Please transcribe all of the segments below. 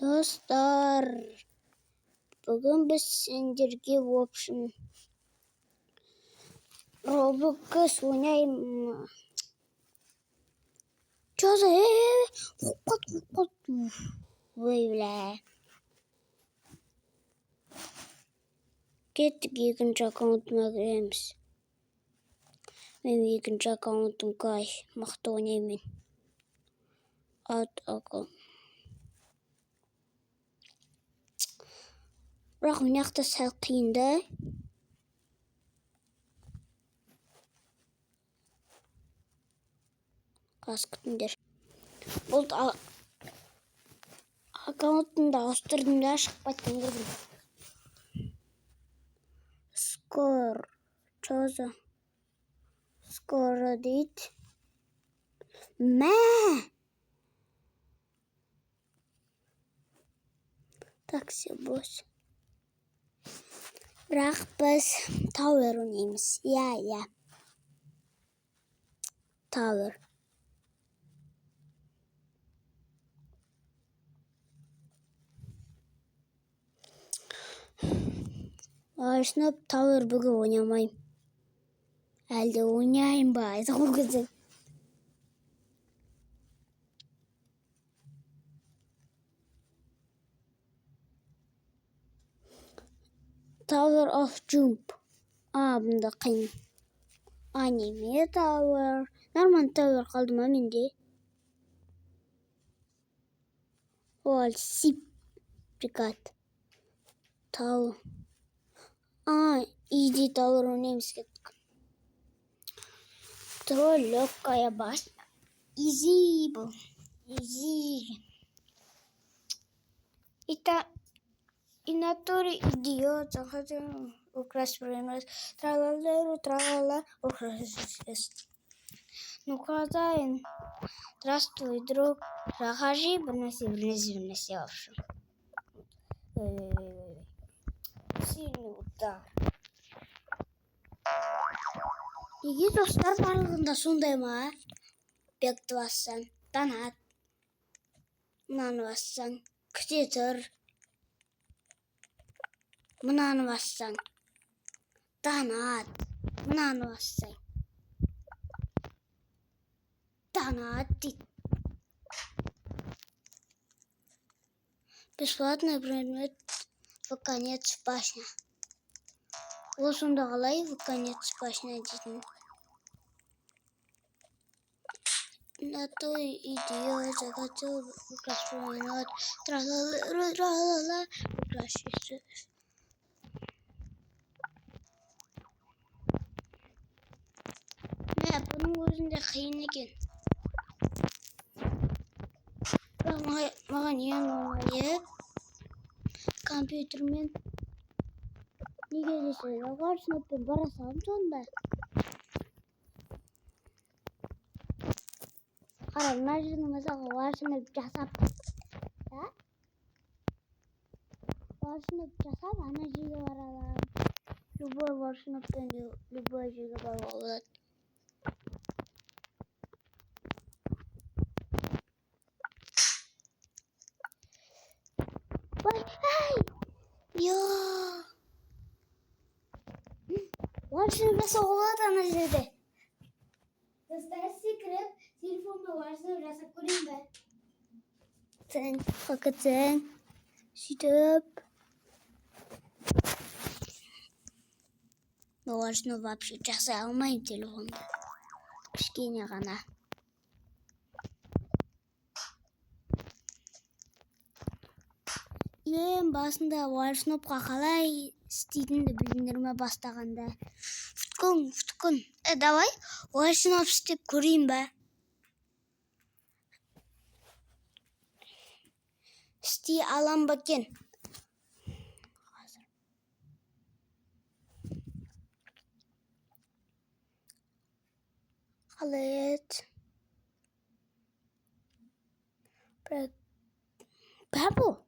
Dostlar, bugün biz sendерге Roblox oynayayım. Çözü. Böyle. Gittik ikinci account'uma giremiz. Benim ikinci account'um kay. Maqta oynayayım. Ad account. Бірақ мына жақта сәл қиын да. Қас күтіңдер. Бұл аккаунтымды ауыстырдым да шықпайтын көрдім. Скоро дейді. Мә! Так, все бос. Бірақ біз Tower ойнаймыз. Иә. Tower. Аршынып Tower бүгін ойнамайым. Әлде ойнайым ба? Айтық өкізі. Tower of Jump. Бұнда қиын. Anime Tower. Нормально Tower қалды ма менде? Ол Сип. Прикат. Tower. Иди Tower ойнаймыз кеттік. Тролль легкая башня. Изи был. Изи. И на туре идиот. Захотел украсть принос. Тралала. Ну, хозяин. Здравствуй, друг. Захожи, выноси в общем. Сильный удар. Неге достар барлығында сондай ма? Бекті бассаң, танат. Мынаны бассаң, күте тұр. Мынаны бассаң, танат. Мынаны бассаң, танат дейді. Бесплатный предмет в конец башня. Ол сонда қалай в конец башня дейтін. На той идиот захотел украсть принос. Тралала. Украсть. Бұның өзінде қиын екен. Бірақ маған ең оңайы компьютермен неге десе варшнаппен бара салым сонда. Қара, мына жердің мысалға варшнап жасап. Варшнап жасап, ана жерге бара аламын. Любой варшнаппен любой жерге баруға болады. Варшнап жасауға болады ана жерде. Достар, секіріп, телефонда варшнап жасап көрейін бе? Қақытсың. Сөйтіп. Варшнап вообще жасай алмайым телефонда. Кішкене ғана. Ең басында варшнапқа қалай істейтінді білдірме бастағанда. Футкун. Давай, варшнап істеп көрейін бе? Істей алам ба екен? Қалай ет? Папу?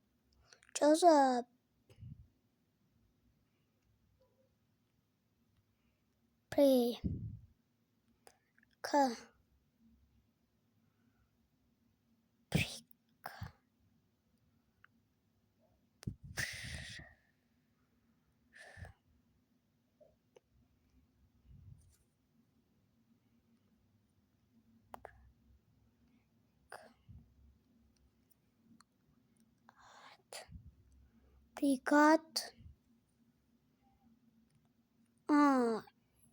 Жазап. Pikat.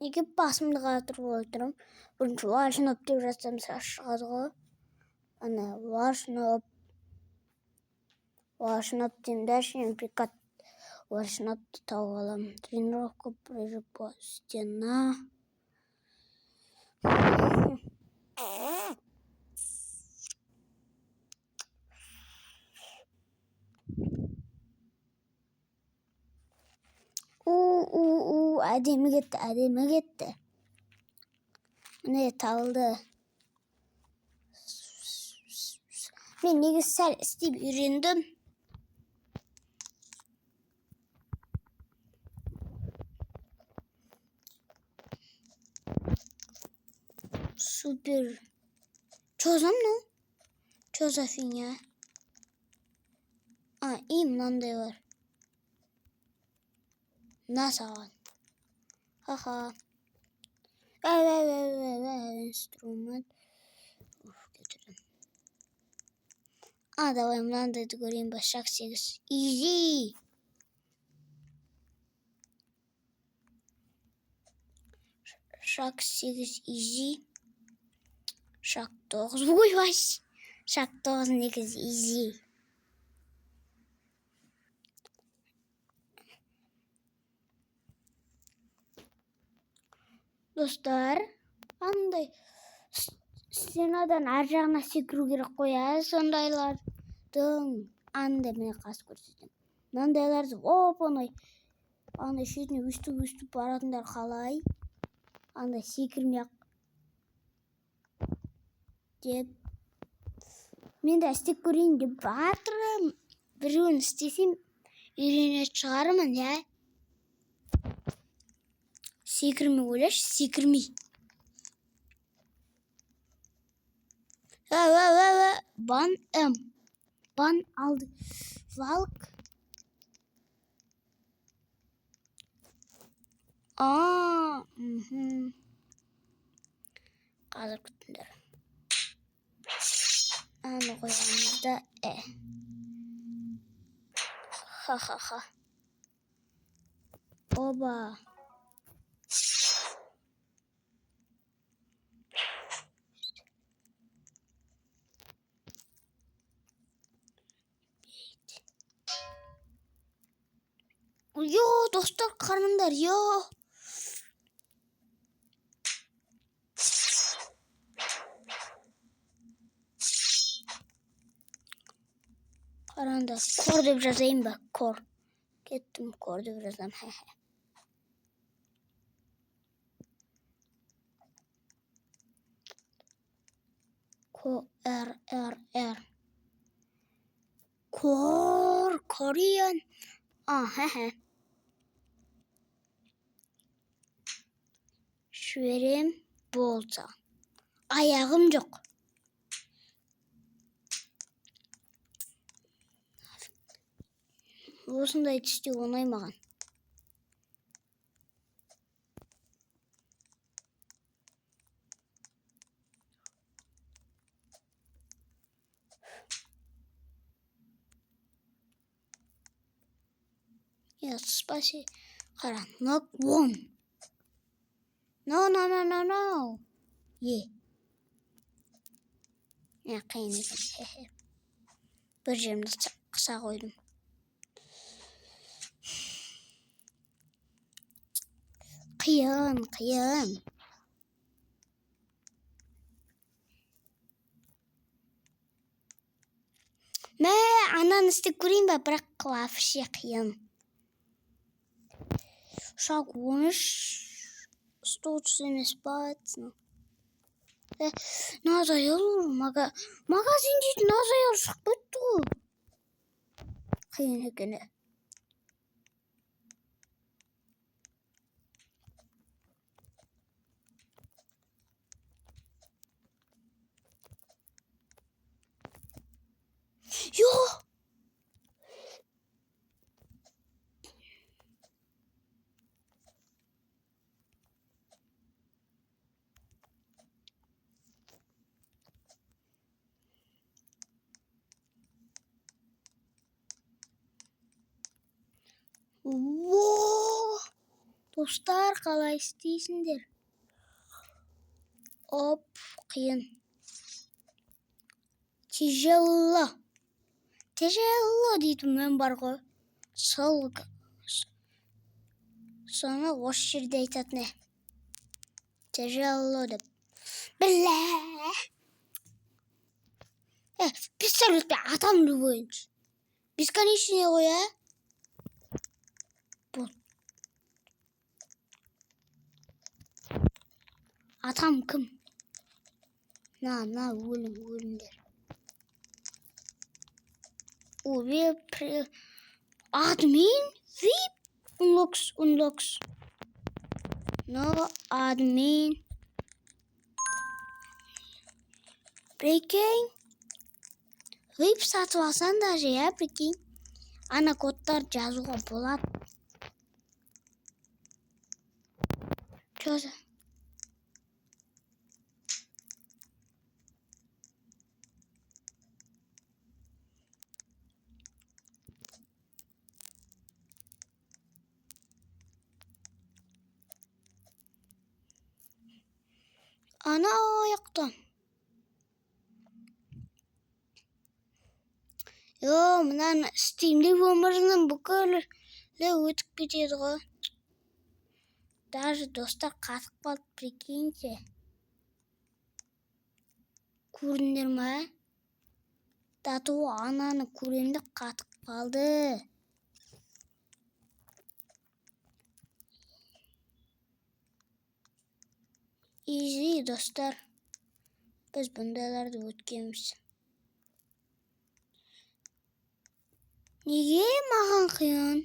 Неге басымды қатырып отырмын? Бірінші лашынып деп жазсам шығады ғой. Ана лашынып деймін, дальше Пикат лашынапты тауып аламын. Тренировка прыжок по стена. Әдемі кетті. Міне табылды. Мен негізі сәл істеп үйрендім. Супер. Что за мной? Что за фигня? И мынандай бар. Насаған. Ха-ха. Инструмент. Кетірдім. Давай мынандайды көрейін ба. Шаг 8. Изи. Шаг 8 изи. Шаг 9. Ойбай. Шаг 9 негізі изи. Достар, андай стенадан ар жағына секіру керек қой, сондайлардың андай міне қас көрсетем. Мынандайларды оп-оңай андай шетіне өстіп баратындар қалай? Андай секірмей-ақ деп. Мен де істеп көрейін деп батырым. Біреуін істесем үйренетін шығармын, я. Секірмей ойлашы, секірмей. Бан алды. Валк. Қазір күтіңдер. Аны қойғанымыз да Ха-ха-ха. Оба. Достар, қараңдар, Қараңдар, кор деп жазайын ба? Кор. Кеттім, кор деп жазам. Р. Korean. Шверем болса. Аяғым жоқ. Осындай түсте оңай маған. Спаси. Қара, knock one. No. Қиын екен. Бір жерімді қыса қойдым. Қиын. Ананы істеп көрейін ба, бірақ вообще қиын. Шаг 13. 130 емес па? Назаял магазин дейтін назаял шығып кетті ғой. Қиын екен. Достар, қалай істейсіңдер? Оп, қиын. Тяжело. Тяжело дейтін мен бар ғой. Соны осы жерде айтатын. Тяжело деп. Бля. Пистолетпен атам любойыншы. Бесконечный ғой, а? Бұл. Атам кім? На, өліңдер. Admin VIP unlocks. No admin. Прикинь. VIP сатып алсан даже, я прикинь. Ана кодтар жазуға болады. Чё за? Ана аяқтан. Мынаны Steam'де өмірінің бүкілі өтіп кетеді ғой. Даже достар қатып қалды, прикиньте. Көрдіңдер ма? Тату ананы көремді қатып қалды. Easy достар. Біз бұндайларды өткенбіз. Неге маған қиын?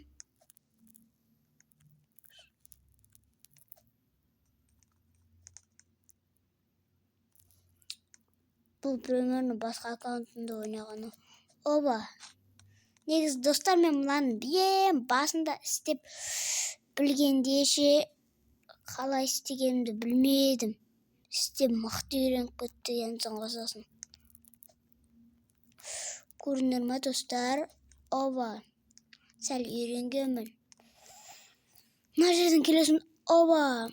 Бұл примерно басқа аккаунтында ойнағаны. Оба. Негізі достар, мен мынаны ең басында істеп білгендеше қалай істегенімді білмедім. Істеп мықты үйреніп кетті деген соң қосасын. Көрдіңдер ма достар? Оба. Сәл үйренгенмін. Мына жерден келесің. Оба.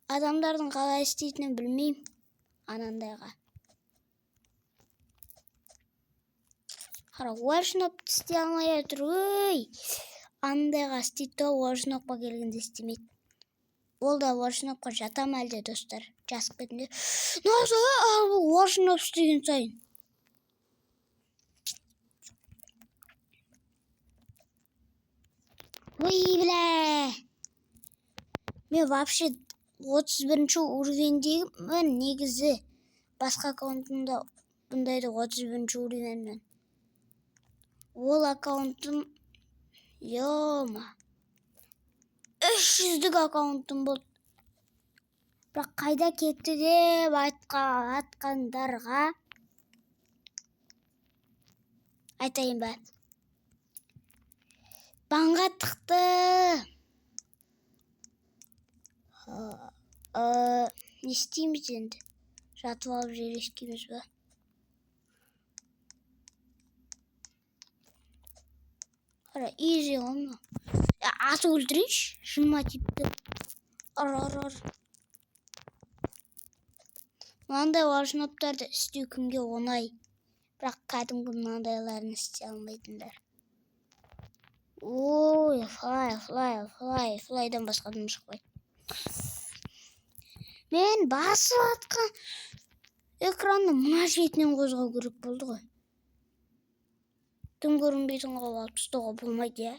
Адамдардың қалай істейтінін білмеймін. Анандайға. Қара, уаршынап істей алмай отыр. Андайға істейді, уаршынапқа келгенде істемейді. Ол да уаршынапқа жатам әлде достар. Жасып кетінде. Нағыз уаршынап істеген сайын. Ой, бля. Мен вообще 31-ші уровендегі негізі. Басқа аккаунтымда бұндайды 31-ші уровенмен. Ол аккаунтым Йома. 300-дік аккаунтым болды. Бірақ қайда кетті деп атқандарға айтайын ба. Банға тықты. Не істейміз енді? Жатып алып жерешкеміз ба? Қара, easy ғымна. Аты өлтірейші, жынма типті. Ар. Мынандай уаршынаптарды істеу кімге оңай. Бірақ кәдімгі мынандайларын істей алмайтындар. Ой, флайдан басқадан шықпайды. Мен басып атқан экранны мына жетінен қозғау керек болды ғой. Тым көрінбейтін қол алып тастауға болмайды, я.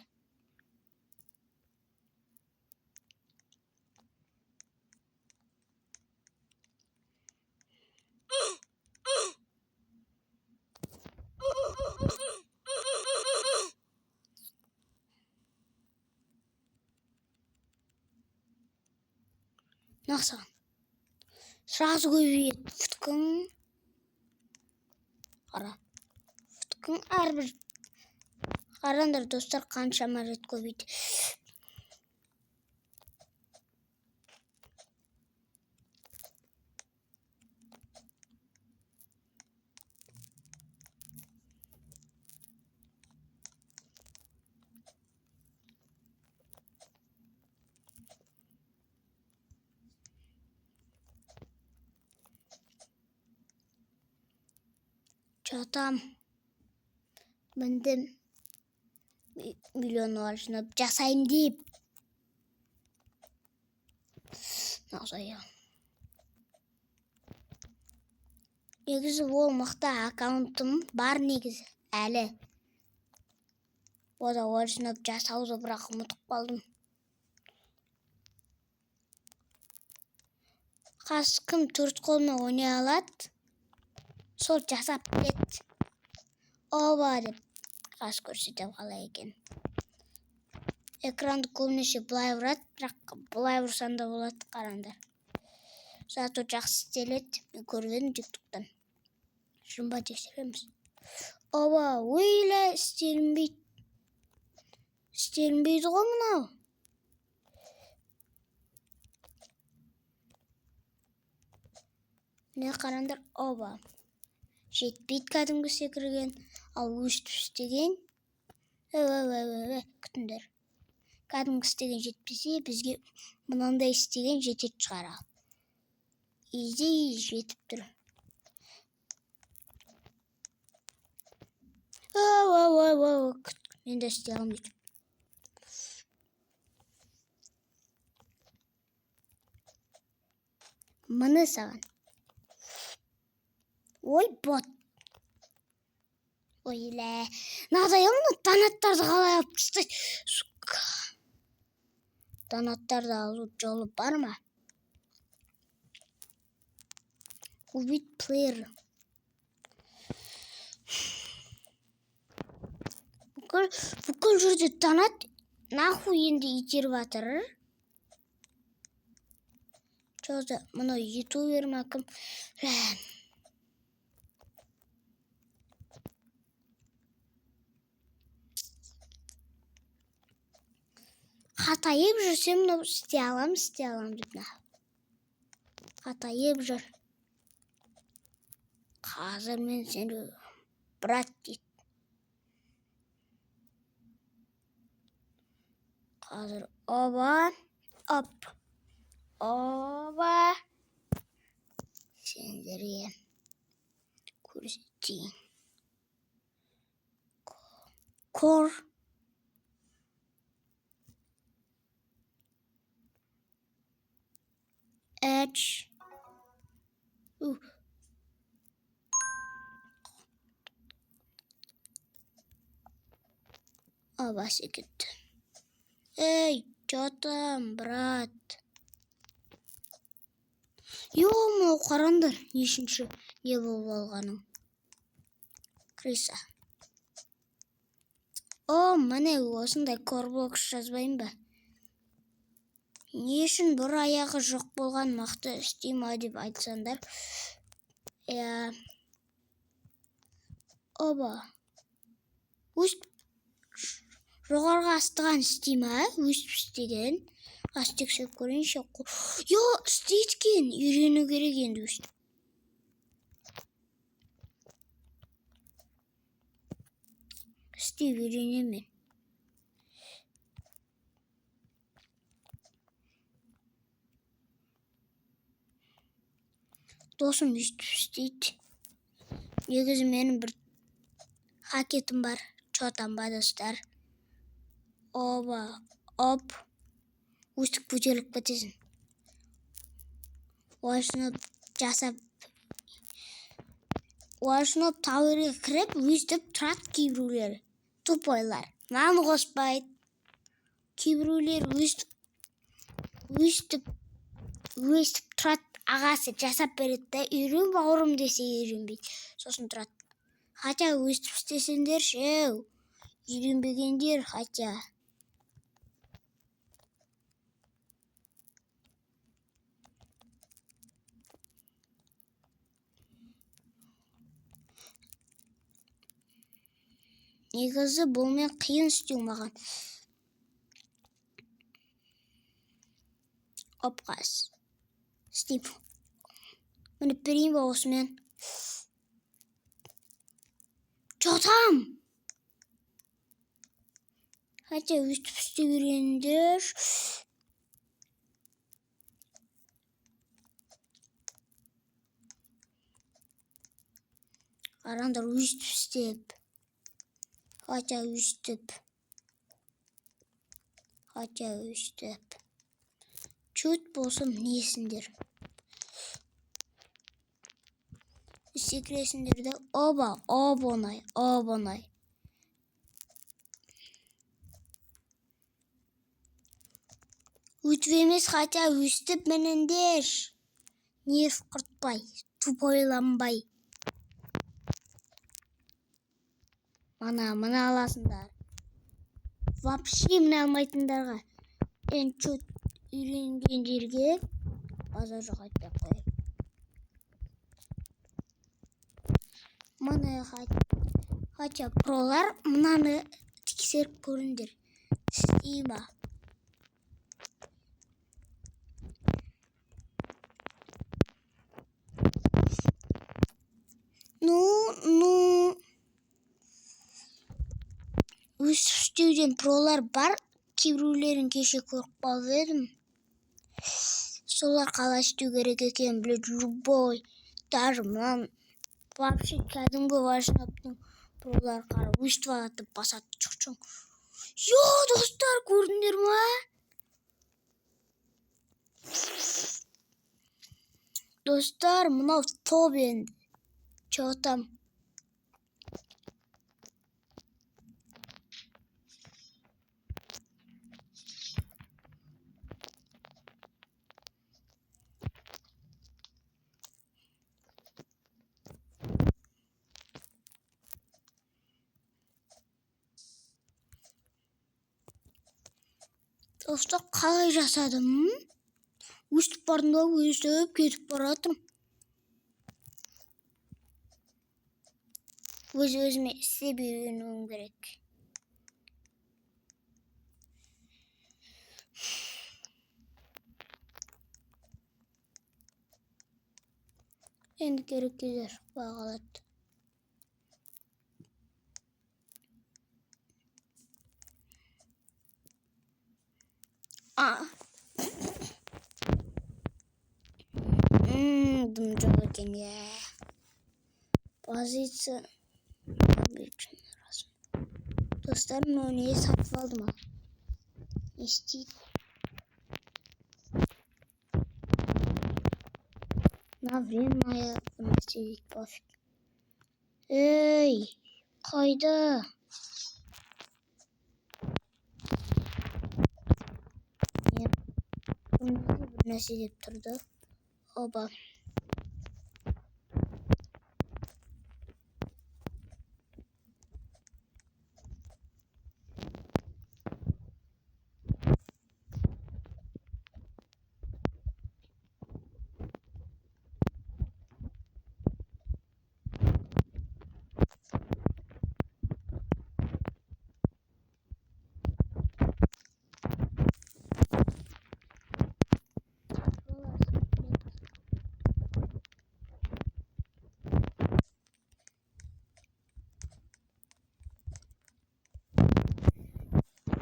Нақсан. Сразу көбейеді. Фүткің. Қара. Фүткің әрбір. Қарандар достар, қаншама рет көбейді. Жатам. Міндім миллион жинап жасайым деп. Назая. Негізі ол мықты аккаунтым бар негізі әлі. Ода жинап жасауды бірақ ұмытып қалдым. Қас кім 4 қолмен ойнай алады, сол жасап береді. Оба деп қас көрсетіп қалай екен. Экранды көбінесе былай ұрады, бірақ былай ұрсан да болады, қараңдар. Зато жақсы істеледі, мен көргенім TikToктан. Жұмба тексереміз. Оба, өйлі істелінбейді. Істелінбейді ғой мынау. Не қараңдар, оба. Жетпейді кәдімгі секірген, ал өстіп істеген. Күтіндер. Кәдімгі істеген жетпесе, бізге мынандай істеген жетет шығара. Изи жетіп тұр. Мен де істей алмайды. Мыны саған. Ой, бот. Ойле. Надай оны донаттарды қалай алып тастайды. Сука. Донаттарды алу жолы бар ма? Убить плеер. Бүкіл жерде донат нахуй енді итеріп атыр. Чоза, мұны ютубер ма кім? Қатайып жүрсем, істей алам деп. Қатайып жүр. Қазір мен сені брат дейді. Қазір оба, оп, оба. Сендерге көрсетейін. Кор. Edge. Оба секет. Эй, чё там, брат? Ё-мо, қараңдар, нешінші не болып алғаның. Криса. О, міне осындай корблокс жазбайым ба? Не үшін бір аяғы жоқ болған мақты істейма деп айтсандар. Оба. Өстіп жоғарға астыған істейма, өстіп істеген. Астексеп көрейінші. Йо, істейткен, үйрену керек енді өстіп. Істей үйренемен. Досым өстіп істейді. Негізі менің бір хакетім бар. Чотам ба достар. Оба, оп. Өстіп көтеріліп кетесің. Осыны жасап. Осыны тауырға кіріп, өстіп тұрат кейбіреулер. Тупойлар. Нан қоспайды. Кейбіреулер өстіп тұрат. Ағасы жасап береді, үйрен бауырым десе үйренбейді. Сосын тұрат. Хотя өстіп істесендер шеу. Үйренбегендер хотя. Негізі бұл мен қиын істеу маған. Опқас. Істейм. Мені берейін ба осымен. Жатам. Хотя өстіп істей берендер. Қараңдар, өйстіп істеп. Хотя өйстіп. Чөт болсам несіңдер? Секіресіңдер де, оба, оп-оңай. Өйтіп емес, хотя өйстіп мініндер. Нерв құртпай, тупойланбай. Мына аласыңдар. Вообще міне алмайтындарға. Чөт үйренгендерге базар жоқ айтпай қойып. Мына хотя пролар мынаны тексеріп көріңдер. Істей ма? Өстіп пролар бар, кейбіреулерін кеше көріп қалып едім. Солар қалай істеу керек екен біледі, любой. Даже мынан вообще кәдімгі важнаптың пролар қара өстіп алады, басады чоң. Йо, достар, көрдіңдер ма? Достар, мынау топ енді. Чо там? Достар, қалай жасадым? Өстіп бардым да, өстіп кетіп баратым. Өз-өзіме істеп үйренуім керек. Енді керек келер, бағалады. Дым жоқ екен, позиция. Достар, мынау не сатып алдым ал? Не істейді? На время істейді, пофиг. Ей, қайда? Бір нәрсе деп тұрды. Оба.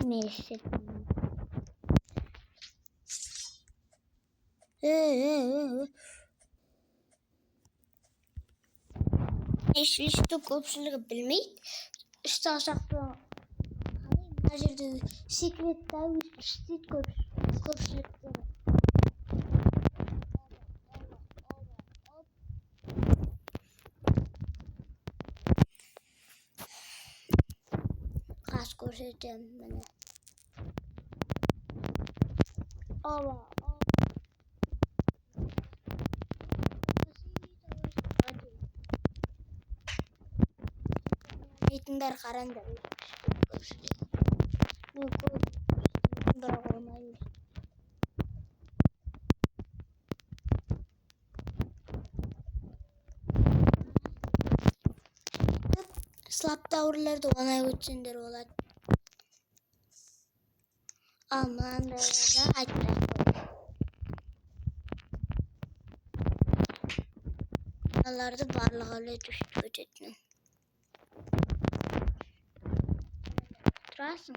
Neyse. Eşleşti köpçülüğü bilmeyip işte aşağıda mına жерде секретті істейді көпшіліктері. Қас көрсетем міне. Айтыңдар, қараңдар. Мен көп бірақ ойнаймын. Слаптауырларды оңай өтсеңдер болады. Ал мынандайларға айтпай қой. Мыналарды барлығы өлет үстіп өтетін. Тұрасың?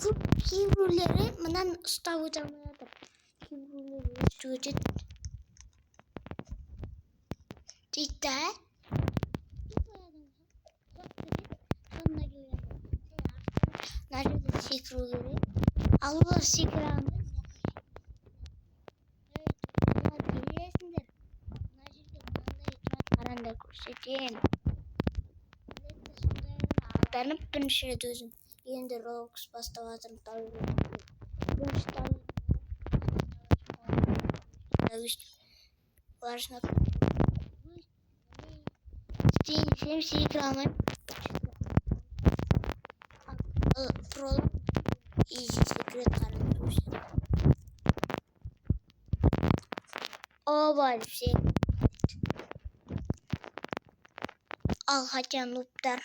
Көп кейбіреулері мынан ұстап өте алмай жатыр. Кейбіреулері өстіп өтеді. дейді да. Мына жерде секіру керек. Ал олар секіре алмайды. Келесіңдер. Мына жерде мынандай тұрады, қараңдар, көрсетейін. Алданып бірінші рет өзім енді Roblox бастап жатырмын. Важно. Сен секіре алмаймын. Пролог изи секрет қараңдар. Оба, все. Ал хотя нуптар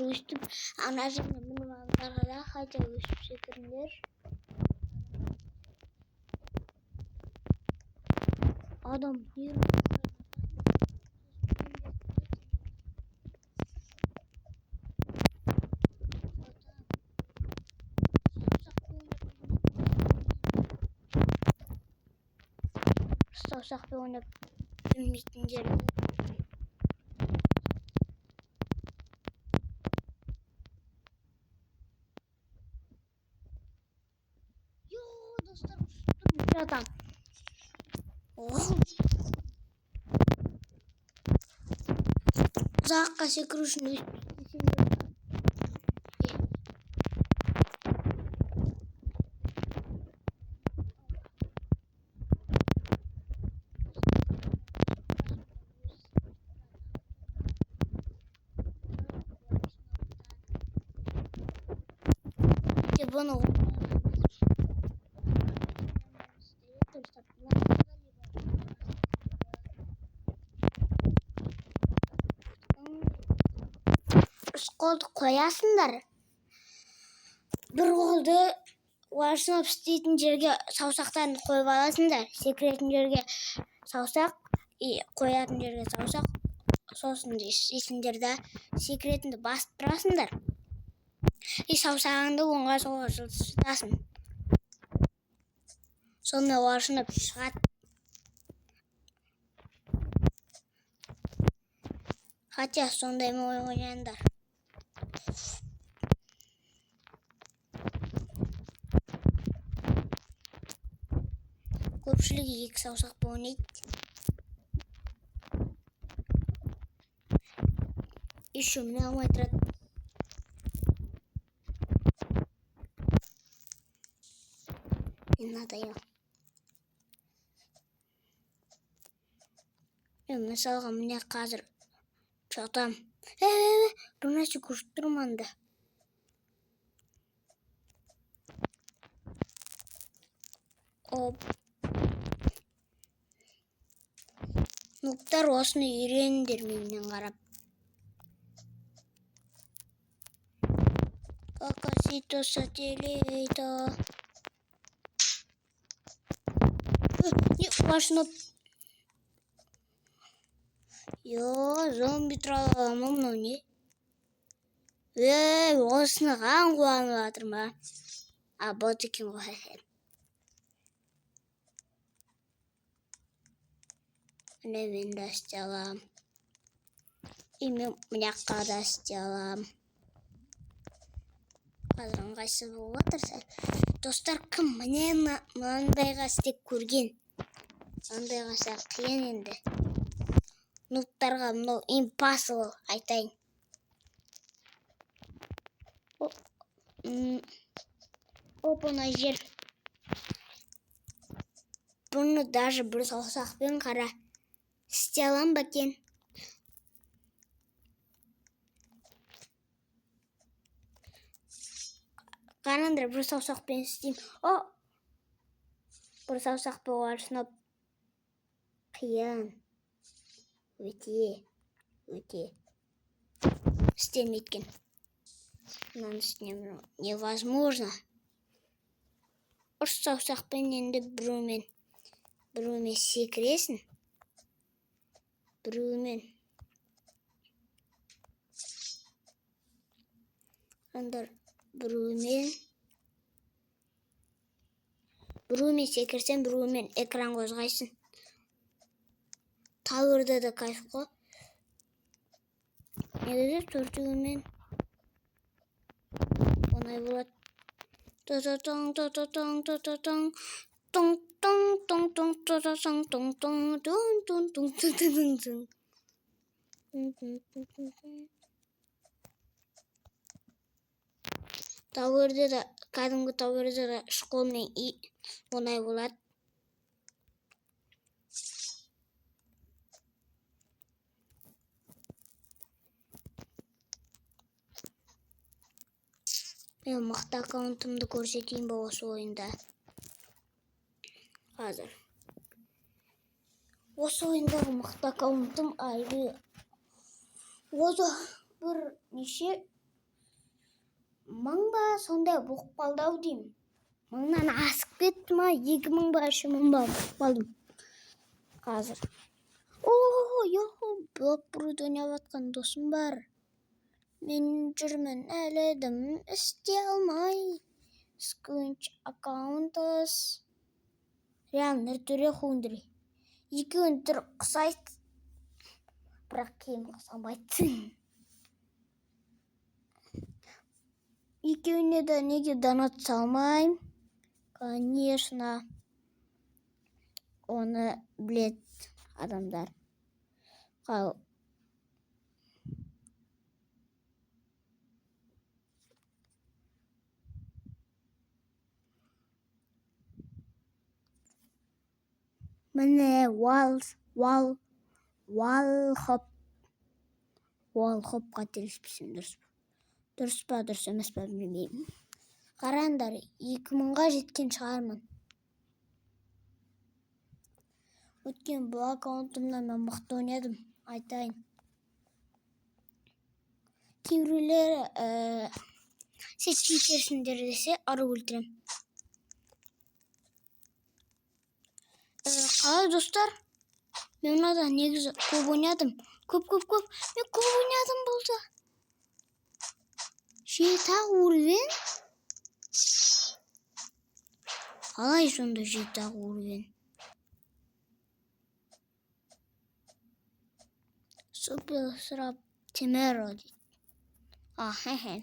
өстіп, ана жеріне мініп алыңдар да, хотя өстіп секіріңдер. Адам саусақпен ойнап білмейтіндер. Достар, адам. Ұзаққа секіру үшін bunu қолды қоясыңдар. Бір қолды уашынып істейтін жерге саусақтарын қойып аласыңдар. Секіретін жерге саусақ, қоятын жерге саусақ. Сосын істейтіндер да секіретінді басып тұрасыңдар. Саусағыңды оңға солға жылжытасың. Сонымен уашынып шығады. Хотя сондай ойнаңдар. Көпшілігі екі саусақпен ойнайды. Еще міне алмай тұрады. Надоел. Мысалға міне қазір жатам. Бір нәрсе көріп тұрмын да. Нуптар осыны үйреніңдер менен қарап. Какасито сателлито. Уашынып. Зомби тұралға мұмны не? Осыны қан қуанып жатыр ма? Бот екен ғой. Міне мен де істей алам. Мен мына жаққа да істей алам. Қазір ыңғайсыз болып отырса. Достар, кім міне мынандайға істеп көрген? Мынандайға сәл қиын енді. Нуптарға мынау impossible айтайын. Опына жер. Бұны даже бір саусақпен қара. Істей алам ба екен? Қараңдар, бір саусақпен істеймін. Бір саусақпен уашынып. Қиын. Өте. Істемейткен. Мынаны істемеймін. Невозможно. Үш саусақпен енді біреумен секіресің. Біреумен. Біреумен секірсен, біреумен экран қозғайсың. Tower'da da kayf қой. Негізі төртеуімен оңай болады. Та-та-таң, та-та-таң, та-та-таң, тоң-тоң, та-та-таң, тоң-тоң, тоң-тоң, та-та-таң. Tower'да да, кәдімгі Tower'да да үш қолмен оңай болады. Мен мықты аккаунтымды көрсетейін ба осы ойында. Қазір. Осы ойындағы мықты аккаунтым айлы. Осы бір неше мың ба сондай болып қалды ау деймін. Мыңнан асып кетті ма, 2000 ба, 3000 ба болып қалдым. Қазір. Блок бруд ойнап жатқан досым бар. Мен жүрмін әлі дым істей алмай. Скунч аккаунтас. Реально нұртөре хундри. Екеуін түр қысайды. Бірақ кейін қысамайды. Екеуіне де неге донат салмайым? Конечно. Оны білет адамдар. Қал. Міне wall hop қателеспесем дұрыс па дұрыс емес па білмеймін. Қараңдар, 2000-ға жеткен шығармын. Өткен бұл аккаунтымда мен мықты ойнадым, айтайын. Кейбіреулер сіз читерсіңдер десе ары өлтірем. Қалай достар? Мен мынада негізі көп ойнадым. Көп. Мен көп ойнадым болды. 7 уровень. Қалай сонда 7 уровень? Супер сұрап темеро дейді. Хе-хе.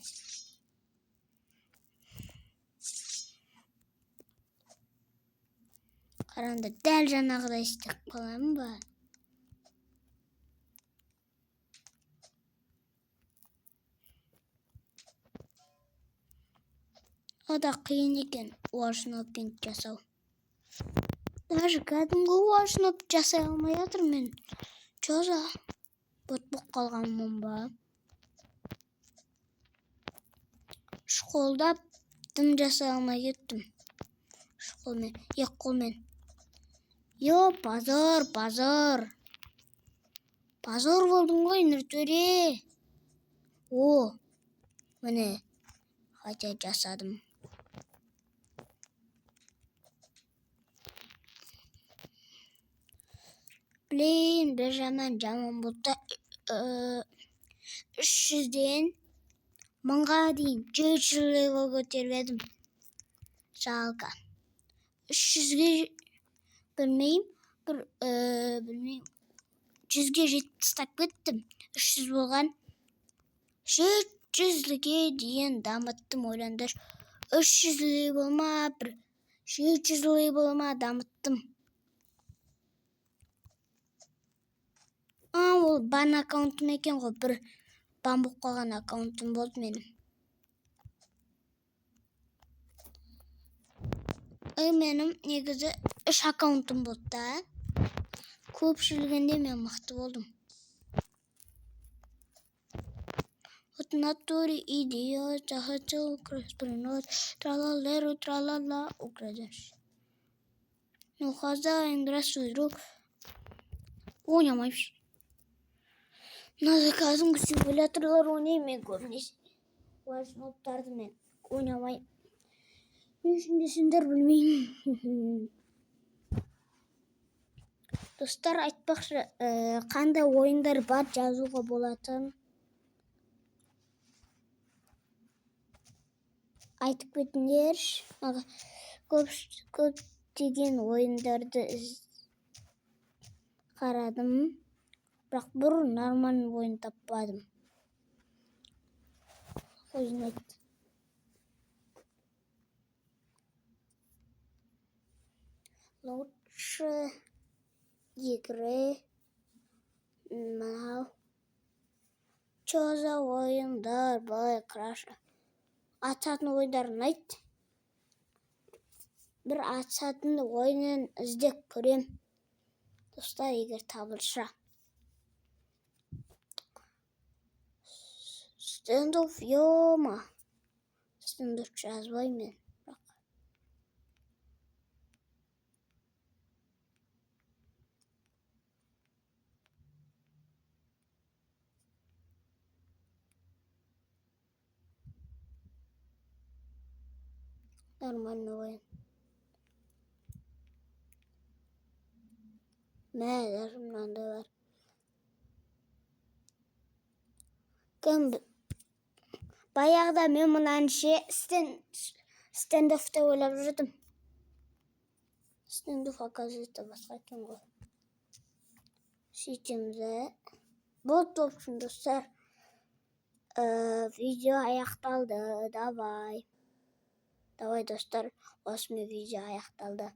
Қараңда дәл жаңағыдай істеп қаламын ба? Ода қиын екен уаршноппинг жасау. Даже кәдімгі уаршноп жасай алмай жатыр мен. Жоза бот болып қалғанмын ба? Шқолдап дым жасай алмай кеттім. Шқолмен, ек қолмен. Позор. Позор болдым ғой, нұртөре. Міне, қайта жасадым. Блин, бір жаман болта 300-ден 1000-ға дейін 400 левел көтеріп едім. Жалко. 300-ге білмеймін, 100-ге жетіп тастап кеттім. 300 болған 700-ге дейін дамыттым, ойлаңдар. 300 болма, 700 болма дамыттым. Ол бан аккаунтым екен ғой, бір бан болып қалған аккаунтым болды менің. Менің негізі 3 аккаунтым болды да. Көпшілігінде мен мықты болдым. Вот натуре идиот, захотел украсть, тралалеру, тралала, украдешь. Ну, хозяин, здравствуй, друг. Ойнамай. Надо кәдімгі симуляторлар ойнаймын көбінесе. Уаршноптарды мен ойнамай. Не үшін десеңдер білмеймін. Достар, айтпақшы, қандай ойындар бар жазуға болатын. Айтып кетіңдер. Көптеген ойындарды қарадым, бірақ бір нормальный ойын таппадым. Ойнайды. Лучше игры. Мынау. Чё за ойындар былай краша. Ататын ойындар ұнайды. Бір ататын ойынын іздеп көрем. Достар, егер табылса. Стендов, ё-ма. Стендов жазбаймын. Нормальный ойын. Мә, даже мынандай бар. Баяғыда мен мынаны стендофты ойлап жүрдім. Стендоф, оказывается, басқа екен ғой. Сөйтеміз. Болды, в общем, достар. Видео аяқталды. Давай, достар, осымен видео аяқталды.